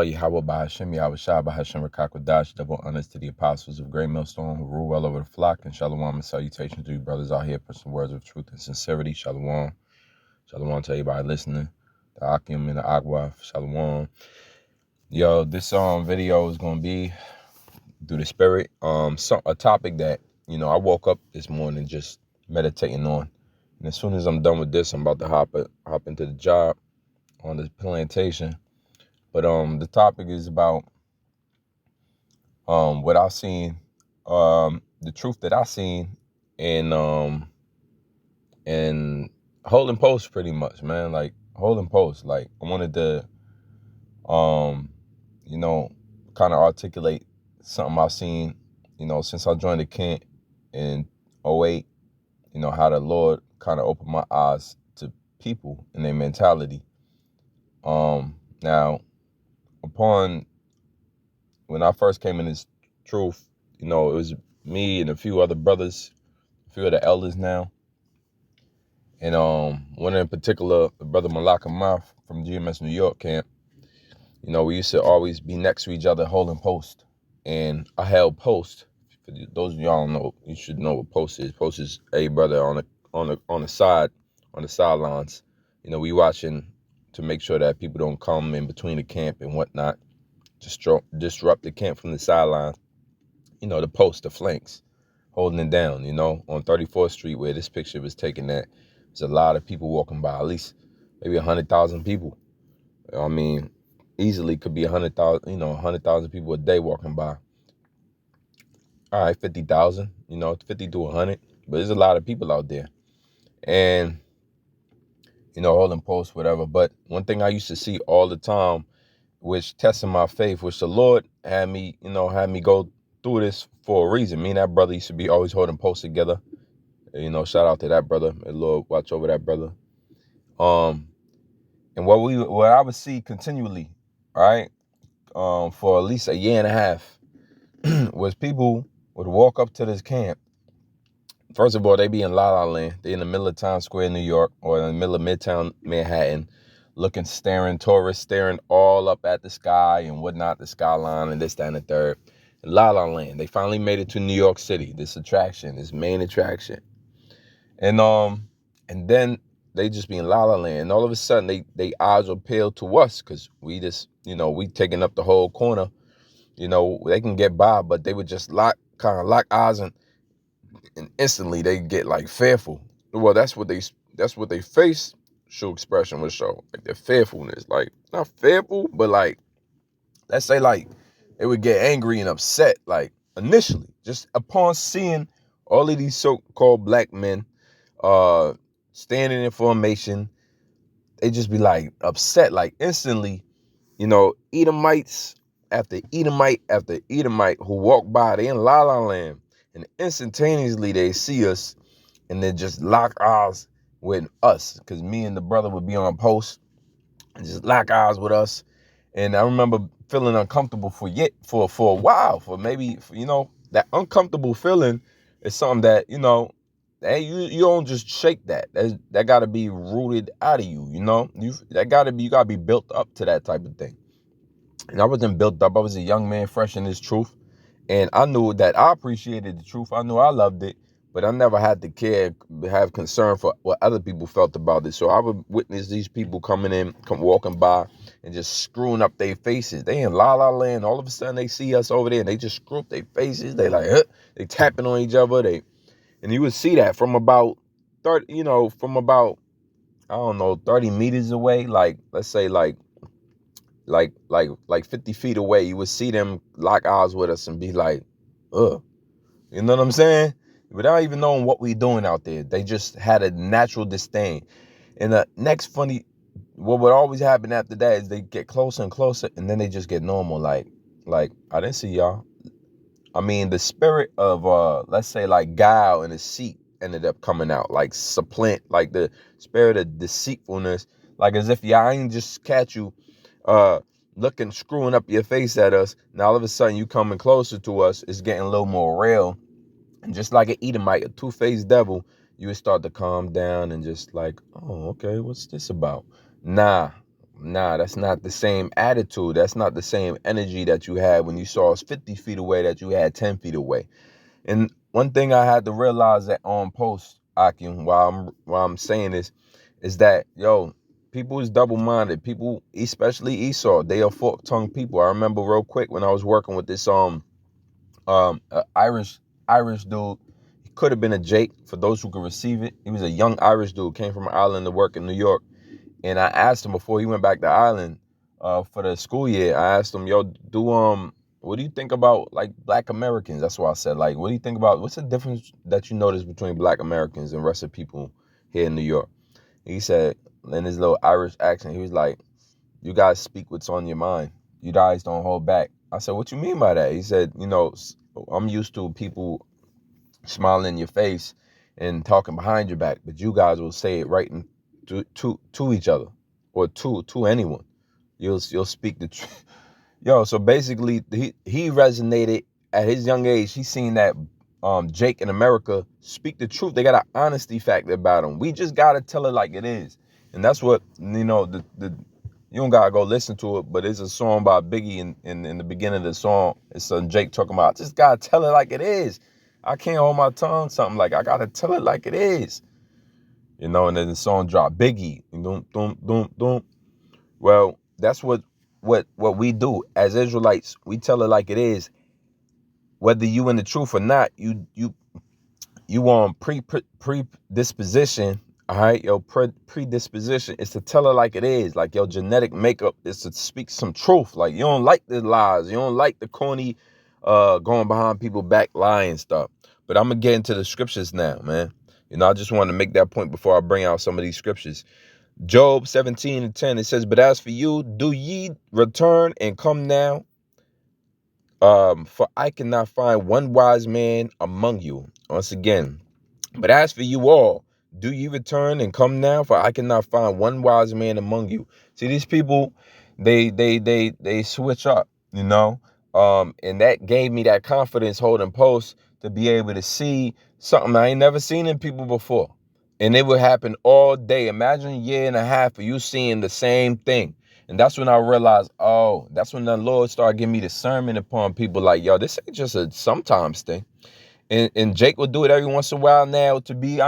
Yahweh Bahashem, Yahweh Shah Bahashem Rakakwadash, double honors to the apostles of Great Millstone who rule well over the flock, and shalom and salutations to you brothers out here for some words of truth and sincerity. Shalom. Shalom to everybody listening. The Akim and the Agwa. Shalom. Yo, this video is gonna be through the spirit. A topic that, I woke up this morning just meditating on. And as soon as I'm done with this, I'm about to hop into the job on this plantation. But the topic is about what I seen, the truth that I seen in holding post, pretty much, man. Like holding post. Like I wanted to kind of articulate something I've seen, since I joined the camp in '08, how the Lord kind of opened my eyes to people and their mentality. Now, when I first came in this truth, it was me and a few other brothers, a few of the elders now. And one in particular, the brother Malaka Math from GMS New York camp, we used to always be next to each other holding post. And I held post. For those of y'all don't know, you should know what post is. Post is a brother on the sidelines. We watching to make sure that people don't come in between the camp and whatnot. Disrupt the camp from the sidelines. The post, the flanks, holding it down, on 34th Street where this picture was taken at. There's a lot of people walking by, at least maybe 100,000 people. I mean, easily could be 100,000, 100,000 people a day walking by. All right, 50,000, 50 to 100. But there's a lot of people out there. And, holding posts, whatever. But one thing I used to see all the time, which tested my faith, which the Lord had me go through this for a reason. Me and that brother used to be always holding posts together. Shout out to that brother. May the Lord watch over that brother. And what I would see continually, right, for at least a year and a half, was people would walk up to this camp. First of all, they be in La La Land. They in the middle of Times Square, New York, or in the middle of Midtown Manhattan, tourists staring all up at the sky and whatnot, the skyline and this, that, and the third. In La La Land. They finally made it to New York City, this main attraction. And then they just be in La La Land. And all of a sudden, they eyes will peel to us because we just, we taking up the whole corner. They can get by, but they would just lock eyes, and instantly they get like fearful. Well, that's what they facial expression would show, like their fearfulness. Like not fearful, but like, let's say like they would get angry and upset, like initially, just upon seeing all of these so-called black men standing in formation. They just be like upset, like instantly, Edomites after Edomite after Edomite who walk by, they in La La Land, and instantaneously they see us and then just lock eyes with us, because me and the brother would be on post and just lock eyes with us. And I remember feeling uncomfortable for a while, for maybe, that uncomfortable feeling is something that, hey, you don't just shake that. That got to be rooted out of you, you got to be built up to that type of thing. And I wasn't built up. I was a young man fresh in this truth. And I knew that I appreciated the truth. I knew I loved it, but I never had to have concern for what other people felt about it. So I would witness these people walking by and just screwing up their faces. They in La La Land. All of a sudden they see us over there and they just screw up their faces. They like, they tapping on each other. And you would see that from about 30, I don't know, 30 meters away. Like, let's say like 50 feet away, you would see them lock eyes with us and be like, ugh. You know what I'm saying? Without even knowing what we doing out there. They just had a natural disdain. And the next what would always happen after that is they get closer and closer, and then they just get normal. Like I didn't see y'all. I mean, the spirit of, let's say like guile and deceit ended up coming out, like supplant, like the spirit of deceitfulness, like as if y'all ain't just catch you, looking, screwing up your face at us. Now all of a sudden you coming closer to us, it's getting a little more real. And just like an Edomite, a two-faced devil, you would start to calm down and just like, oh, okay, what's this about? Nah, nah, that's not the same attitude. That's not the same energy that you had when you saw us 50 feet away that you had 10 feet away. And one thing I had to realize that on post, Akim, while I'm saying this, is that, yo, people is double-minded. People, especially Esau, they are fork-tongued people. I remember real quick when I was working with this Irish dude. He could have been a Jake for those who could receive it. He was a young Irish dude, came from an island to work in New York. And I asked him before he went back to Ireland for the school year. I asked him, yo, what do you think about like Black Americans? That's what I said. Like, what do you think about, what's the difference that you notice between Black Americans and the rest of people here in New York? He said, in his little Irish accent, he was like, you guys speak what's on your mind. You guys don't hold back. I said, what you mean by that? He said, I'm used to people smiling in your face and talking behind your back, but you guys will say it right to each other or to anyone. You'll speak the truth. Yo, so basically he resonated at his young age. He's seen that Jake in America speak the truth. They got an honesty factor about him. We just gotta tell it like it is. And that's what, the you don't gotta go listen to it, but it's a song by Biggie in the beginning of the song. It's Jake talking about, just gotta tell it like it is. I can't hold my tongue, something like I gotta tell it like it is. And then the song dropped, Biggie. Dum, dum, dum, dum. Well, that's what we do as Israelites. We tell it like it is. Whether you in the truth or not, you on predisposition. All right, your predisposition is to tell it like it is. Like your genetic makeup is to speak some truth. Like you don't like the lies. You don't like the corny going behind people back lying stuff. But I'm gonna get into the scriptures now, man. I just want to make that point before I bring out some of these scriptures. Job 17:10, it says, but as for you, do ye return and come now? For I cannot find one wise man among you. Once again, but as for you all, do ye return and come now? For I cannot find one wise man among you. See, these people, they switch up, and that gave me that confidence holding post to be able to see something I ain't never seen in people before. And it would happen all day. Imagine a year and a half of you seeing the same thing. And that's when I realized, that's when the Lord started giving me discernment upon people like, yo, this ain't just a sometimes thing. And Jake will do it every once in a while now, to be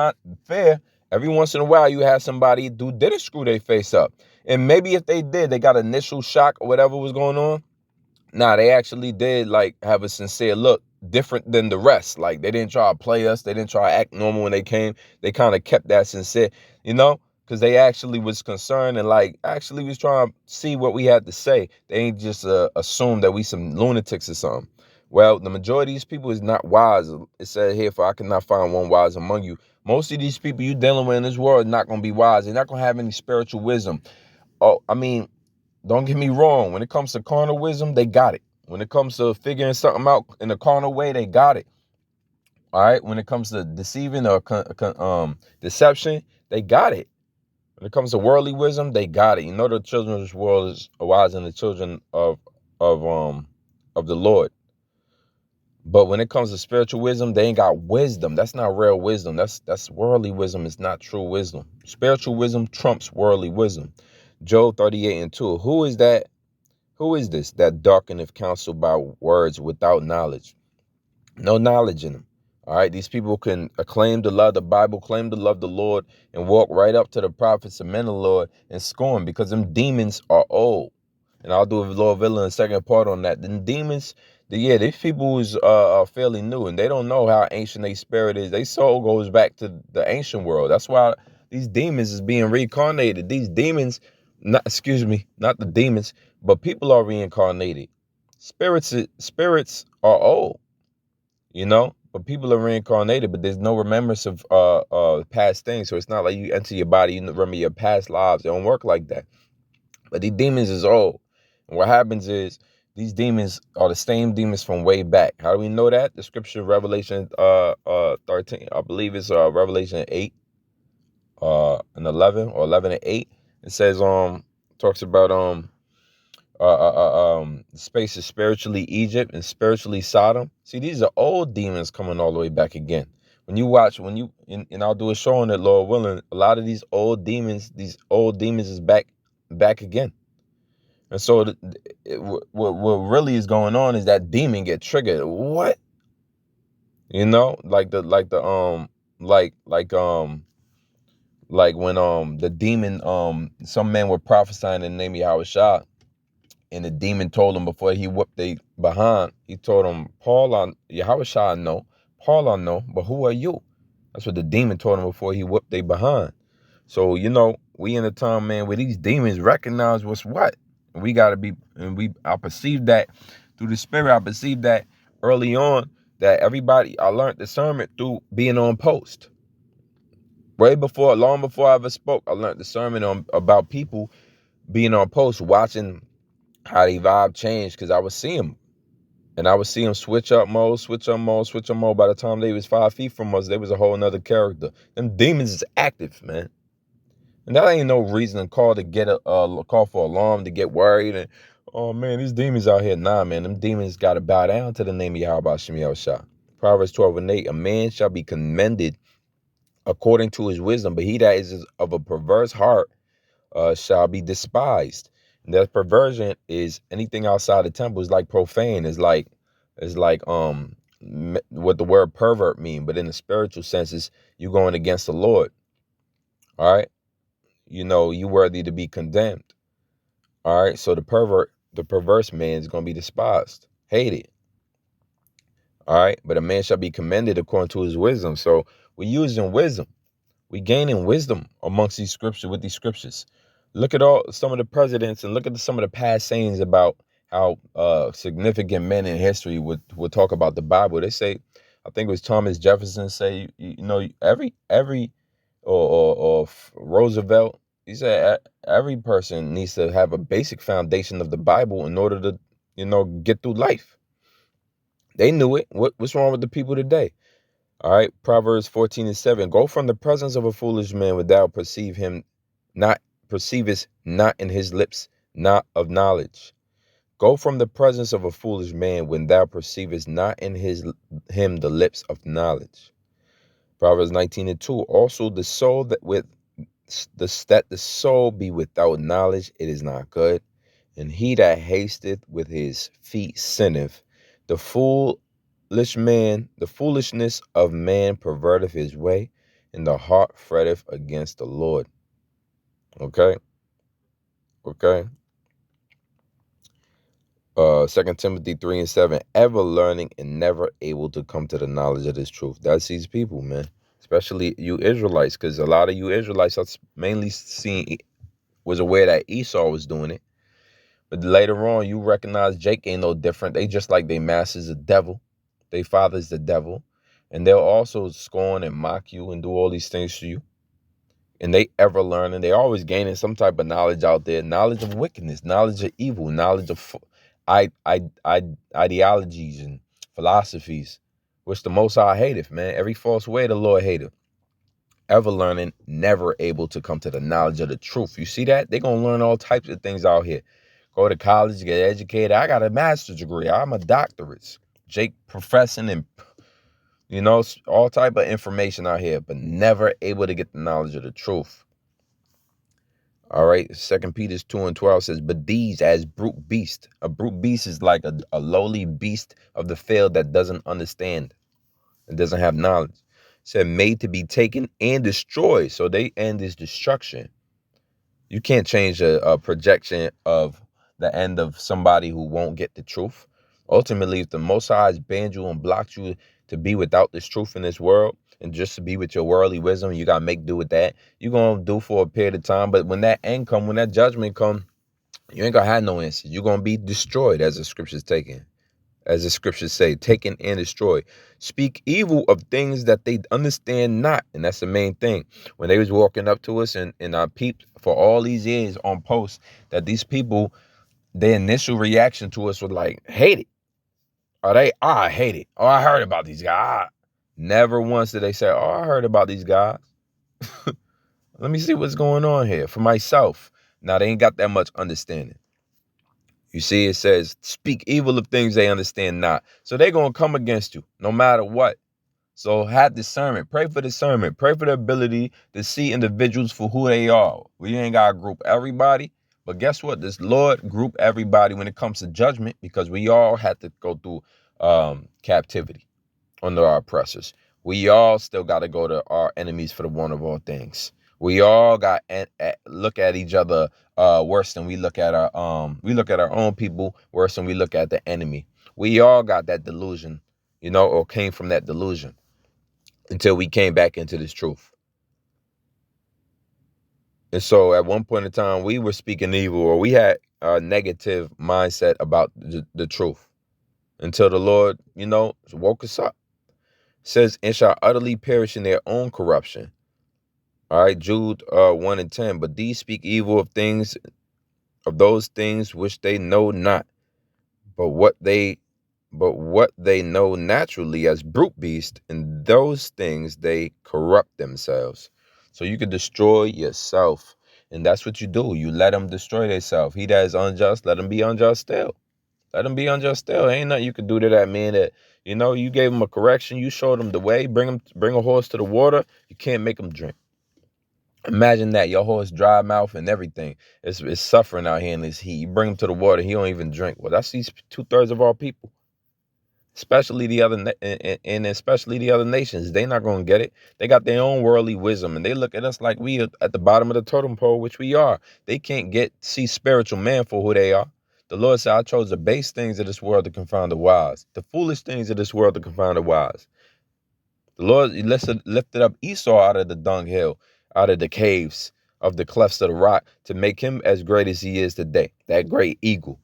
fair. Every once in a while, you have somebody didn't screw their face up. And maybe if they did, they got initial shock or whatever was going on. Nah, they actually did like have a sincere look, different than the rest. Like they didn't try to play us. They didn't try to act normal when they came. They kind of kept that sincere, because they actually was concerned and like actually was trying to see what we had to say. They ain't just assume that we some lunatics or something. Well, the majority of these people is not wise. It said here, for I cannot find one wise among you. Most of these people you dealing with in this world are not going to be wise. They're not going to have any spiritual wisdom. Oh, I mean, don't get me wrong. When it comes to carnal wisdom, they got it. When it comes to figuring something out in a carnal way, they got it. All right. When it comes to deceiving or deception, they got it. When it comes to worldly wisdom, they got it. The children of this world is wise than the children of the Lord. But when it comes to spiritual wisdom, they ain't got wisdom. That's not real wisdom. That's worldly wisdom. It's not true wisdom. Spiritual wisdom trumps worldly wisdom. Job 38:2. Who is that? Who is this that darkeneth counsel by words without knowledge? No knowledge in them. All right. These people can acclaim to love the Bible, claim to love the Lord, and walk right up to the prophets and men of the Lord and scorn, because them demons are old. And I'll do a Lord Villa in the second part on that. The demons, these people are fairly new, and they don't know how ancient their spirit is. Their soul goes back to the ancient world. That's why these demons is being reincarnated. These demons, not the demons, but people are reincarnated. Spirits are old, but people are reincarnated, but there's no remembrance of past things. So it's not like you enter your body, you remember your past lives. It don't work like that. But these demons is old. And what happens is these demons are the same demons from way back. How do we know that? The scripture, Revelation 13, I believe it's Revelation 8 and 11, or 11 and 8. It says talks about space is spiritually Egypt and spiritually Sodom. See, these are old demons coming all the way back again. And I'll do a show on it, Lord willing, a lot of these old demons is back again. And so what really is going on is that demon get triggered. What? You know, like when the demon some men were prophesying in the name of Yahushua, and the demon told him before he whooped they behind, he told him, Paul on Yahushua I know, Paul I know, but who are you? That's what the demon told him before he whooped they behind. So, you know, we in a time, man, where these demons recognize what's what. We gotta be, and I perceived that through the spirit. I perceived that early on, that everybody, I learned discernment through being on post. Long before I ever spoke, I learned discernment about people being on post, watching how they vibe change, because I would see them. And I would see them switch up mode, switch up mode, switch up mode. By the time they was 5 feet from us, they was a whole nother character. Them demons is active, man. And that ain't no reason to call to get call for alarm, to get worried. And, oh, man, these demons out here. Nah, man, them demons got to bow down to the name of Yahweh Shemi Shah. Proverbs 12:8, a man shall be commended according to his wisdom, but he that is of a perverse heart shall be despised. And that perversion is anything outside the temple is like profane. It's like what the word pervert mean, but in the spiritual sense is you going against the Lord. All right, you know you worthy to be condemned. All right, so the perverse man is going to be despised, hated. All right, but a man shall be commended according to his wisdom. So we're using wisdom. We gaining wisdom amongst these scriptures with these scriptures. Look at some of the presidents and look at some of the past sayings about how significant men in history would talk about the Bible. They say, I think it was Thomas Jefferson say, you know, every or Roosevelt, he said every person needs to have a basic foundation of the Bible in order to, you know, get through life. They knew it. What's wrong with the people today? All right, Proverbs 14:7. Go from the presence of a foolish man when thou perceivest not in his lips, not of knowledge. Go from the presence of a foolish man when thou perceivest not in him the lips of knowledge. Proverbs 19:2. Also the soul that the soul be without knowledge, it is not good. And he that hasteth with his feet sinneth. The foolishness of man perverteth his way, and the heart fretteth against the Lord. Okay. 2 Timothy 3:7. Ever learning and never able to come to the knowledge of this truth. That's these people, man. Especially you Israelites, because a lot of you Israelites are mainly was aware that Esau was doing it. But later on, you recognize Jake ain't no different. They just like they master's the devil. They father's the devil. And they'll also scorn and mock you and do all these things to you. And they ever learning. They always gaining some type of knowledge out there. Knowledge of wickedness, knowledge of evil, knowledge of ideologies and philosophies, which the Most High hateth, man. Every false way the Lord hateth. Ever learning, never able to come to the knowledge of the truth. You see that? They're going to learn all types of things out here. Go to college, get educated. I got a master's degree. I'm a doctorate. Jake professing and, you know, all type of information out here, but never able to get the knowledge of the truth. All right. 2 Peter 2:12 says, but these as brute beast. A brute beast is like a lowly beast of the field that doesn't understand and doesn't have knowledge. It said made to be taken and destroyed. So they end is destruction. You can't change a projection of the end of somebody who won't get the truth. Ultimately, if the Most High has banned you and blocked you to be without this truth in this world and just to be with your worldly wisdom, you got to make do with that. You're going to do for a period of time. But when that end come, when that judgment come, you ain't going to have no answers. You're going to be destroyed as the scriptures taken. As the scriptures say, taken and destroyed. Speak evil of things that they understand not. And that's the main thing. When they was walking up to us and I peeped for all these years on posts that these people, their initial reaction to us was like, hate it. I hate it. Oh, I heard about these guys. Never once did they say, oh, I heard about these guys. Let me see what's going on here for myself. Now, they ain't got that much understanding. You see, it says, speak evil of things they understand not. So they're going to come against you no matter what. So have discernment. Pray for discernment. Pray for the ability to see individuals for who they are. We ain't got to group everybody, But guess what? This Lord group everybody when it comes to judgment, because we all had to go through captivity under our oppressors. We all still got to go to our enemies for the one of all things. We all got look at each other worse than we look at our own people worse than we look at the enemy. We all got that delusion, or came from that delusion until we came back into this truth. And so at one point in time, we were speaking evil, or we had a negative mindset about the truth until the Lord, woke us up. It says, and shall utterly perish in their own corruption. All right, Jude 1 and 10. But these speak evil of those things which they know not, but what they know naturally as brute beasts, in those things they corrupt themselves. So you can destroy yourself. And that's what you do. You let them destroy themselves. He that is unjust, let him be unjust still. Let him be unjust still. Ain't nothing you can do to that man that, you gave him a correction. You showed him the way. Bring a horse to the water. You can't make him drink. Imagine that. Your horse dry mouth and everything. It's suffering out here in this heat. You bring him to the water. He don't even drink. Well, that's these 2/3 of our people. Especially the other nations. They not going to get it. They got their own worldly wisdom, and they look at us like we are at the bottom of the totem pole, which we are. They can't see spiritual man for who they are. The Lord said, I chose the base things of this world to confound the wise, the foolish things of this world to confound the wise. The Lord lifted up Esau out of the dunghill, out of the caves of the clefts of the rock, to make him as great as he is today, that great eagle.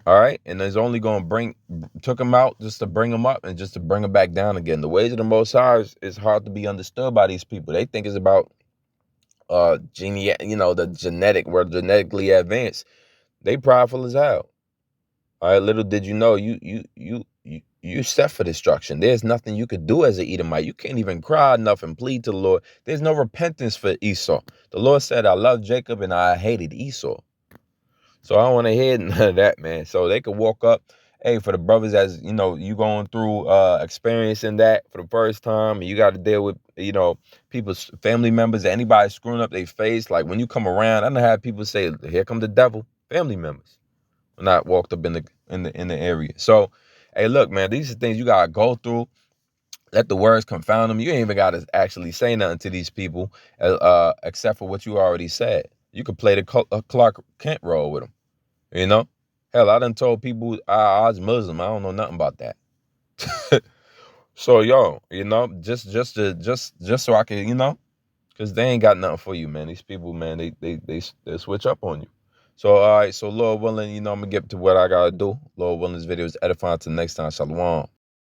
All right, and it's only going to took him out just to bring him up and just to bring him back down again. The ways of the Most High is hard to be understood by these people. They think it's about the genetic. We're genetically advanced. They prideful as hell. All right, little did you know, you set for destruction. There's nothing you could do as an Edomite. You can't even cry enough and plead to the Lord. There's no repentance for Esau. The Lord said, I love Jacob and I hated Esau. So I don't want to hear none of that, man. So they could walk up. Hey, for the brothers, as you going through experiencing that for the first time, and you got to deal with people's family members, anybody screwing up their face. Like when you come around, I don't have people say, "Here come the devil." Family members, when I walked up in the area. So, hey, look, man, these are things you gotta go through. Let the words confound them. You ain't even gotta actually say nothing to these people, except for what you already said. You could play the Clark Kent role with them. Hell, I done told people I was Muslim. I don't know nothing about that. So just so I can, because they ain't got nothing for you, man. These people, man, they switch up on you. So all right, so Lord willing, I'm gonna get to what I gotta do. Lord willing, this video is edifying. Till next time, shalom.